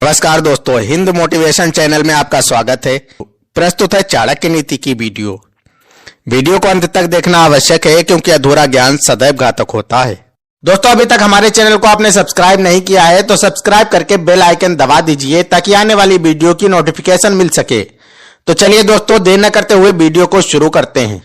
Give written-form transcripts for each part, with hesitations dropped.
नमस्कार दोस्तों, Hind motivation channel में आपका स्वागत है। प्रस्तुत है चाणक्य नीति की वीडियो को अंत तक देखना आवश्यक है क्योंकि अधूरा ज्ञान सदैव घातक होता है। दोस्तों, अभी तक हमारे चैनल को आपने सब्सक्राइब नहीं किया है तो सब्सक्राइब करके बेल आइकन दबा दीजिए ताकि आने वाली वीडियो की नोटिफिकेशन मिल सके। तो चलिए दोस्तों, देर न करते हुए वीडियो को शुरू करते हैं।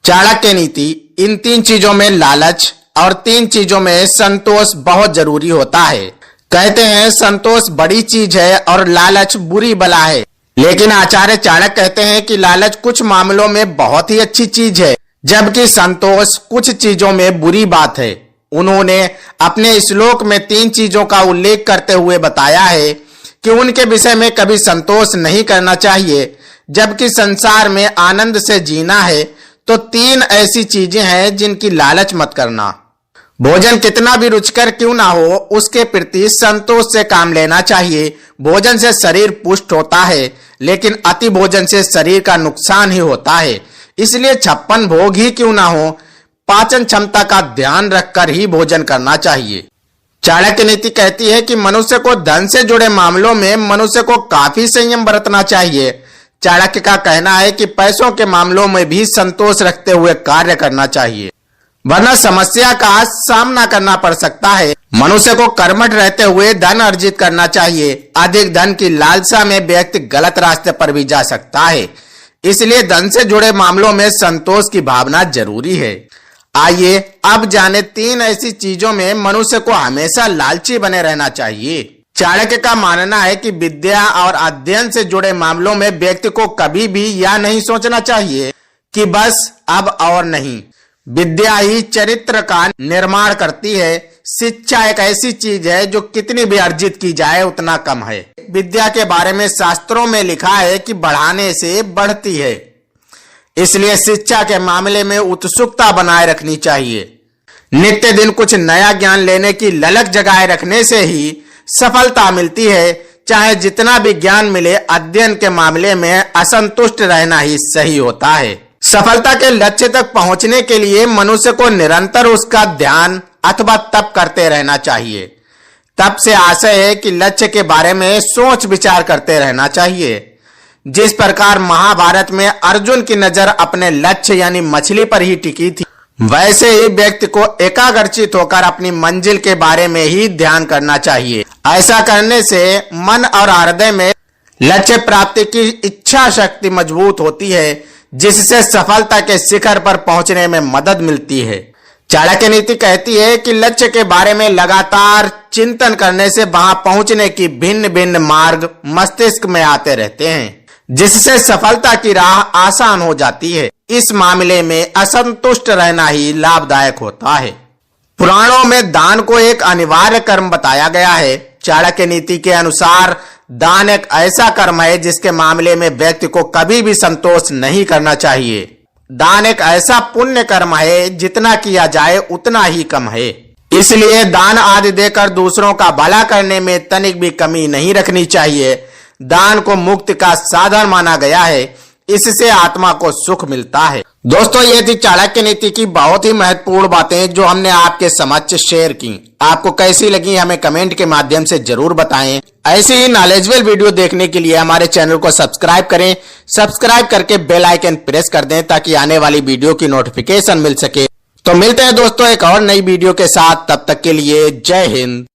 चाणक्य नीति इन 3 चीजों में लालच और 3 चीजों में संतोष बहुत जरूरी होता है। कहते हैं संतोष बड़ी चीज है और लालच बुरी बला है, लेकिन आचार्य चाणक्य कहते हैं कि लालच कुछ मामलों में बहुत ही अच्छी चीज है जबकि संतोष कुछ चीजों में बुरी बात है। उन्होंने अपने श्लोक में 3 चीजों का उल्लेख करते हुए बताया है कि उनके विषय में कभी संतोष नहीं करना चाहिए, जबकि संसार में आनंद से जीना है तो 3 ऐसी चीजें हैं जिनकी लालच मत करना। भोजन कितना भी रुचिकर क्यों ना हो, उसके प्रति संतोष से काम लेना चाहिए। भोजन से शरीर पुष्ट होता है, लेकिन अति भोजन से शरीर का नुकसान ही होता है। इसलिए 56 भोग ही क्यों ना हो, पाचन क्षमता का ध्यान रखकर ही भोजन करना चाहिए। चाणक्य नीति कहती है कि मनुष्य को धन से जुड़े मामलों में मनुष्य को काफी संयम बरतना चाहिए। चाणक्य का कहना है कि पैसों के मामलों में भी संतोष रखते हुए कार्य करना चाहिए, वरना समस्या का सामना करना पड़ सकता है। मनुष्य को कर्मठ रहते हुए धन अर्जित करना चाहिए। अधिक धन की लालसा में व्यक्ति गलत रास्ते पर भी जा सकता है, इसलिए धन से जुड़े मामलों में संतोष की भावना जरूरी है। आइए अब जाने 3 ऐसी चीजों में मनुष्य को हमेशा लालची बने रहना चाहिए। चाणक्य का मानना है कि विद्या और अध्ययन से जुड़े मामलों में व्यक्ति को कभी भी यह नहीं सोचना चाहिए कि बस अब और नहीं। विद्या ही चरित्र का निर्माण करती है। शिक्षा एक ऐसी चीज है जो कितनी भी अर्जित की जाए उतना कम है। विद्या के बारे में शास्त्रों में लिखा है कि बढ़ाने से बढ़ती है, इसलिए शिक्षा के मामले में उत्सुकता बनाए रखनी चाहिए। नित्य दिन कुछ नया ज्ञान लेने की ललक जगाए रखने से ही सफलता मिलती है। चाहे जितना भी ज्ञान मिले, अध्ययन के मामले में असंतुष्ट रहना ही सही होता है। सफलता के लक्ष्य तक पहुंचने के लिए मनुष्य को निरंतर उसका ध्यान अथवा तप करते रहना चाहिए। तप से आशय है कि लक्ष्य के बारे में सोच विचार करते रहना चाहिए। जिस प्रकार महाभारत में अर्जुन की नजर अपने लक्ष्य यानी मछली पर ही टिकी थी, वैसे ही व्यक्ति को एकाग्रचित होकर अपनी मंजिल के बारे में ही ध्यान करना चाहिए। ऐसा करने से मन और हृदय में लक्ष्य प्राप्ति की इच्छा शक्ति मजबूत होती है, जिससे सफलता के शिखर पर पहुंचने में मदद मिलती है। चाणक्य नीति कहती है कि लक्ष्य के बारे में लगातार चिंतन करने से वहां पहुंचने की भिन्न भिन्न मार्ग मस्तिष्क में आते रहते हैं, जिससे सफलता की राह आसान हो जाती है। इस मामले में असंतुष्ट रहना ही लाभदायक होता है। पुराणों में दान को एक अनिवार्य कर्म बताया गया है। चाणक्य नीति के अनुसार दान एक ऐसा कर्म है जिसके मामले में व्यक्ति को कभी भी संतोष नहीं करना चाहिए। दान एक ऐसा पुण्य कर्म है जितना किया जाए उतना ही कम है, इसलिए दान आदि देकर दूसरों का भला करने में तनिक भी कमी नहीं रखनी चाहिए। दान को मुक्ति का साधन माना गया है, इससे आत्मा को सुख मिलता है। दोस्तों, ये थी चाणक्य नीति की बहुत ही महत्वपूर्ण बातें जो हमने आपके समक्ष शेयर की। आपको कैसी लगी हमें कमेंट के माध्यम से जरूर बताएं। ऐसे ही नॉलेजेबल वीडियो देखने के लिए हमारे चैनल को सब्सक्राइब करें। सब्सक्राइब करके बेल आइकन प्रेस कर दें ताकि आने वाली वीडियो की नोटिफिकेशन मिल सके। तो मिलते हैं दोस्तों एक और नई वीडियो के साथ, तब तक के लिए जय हिंद।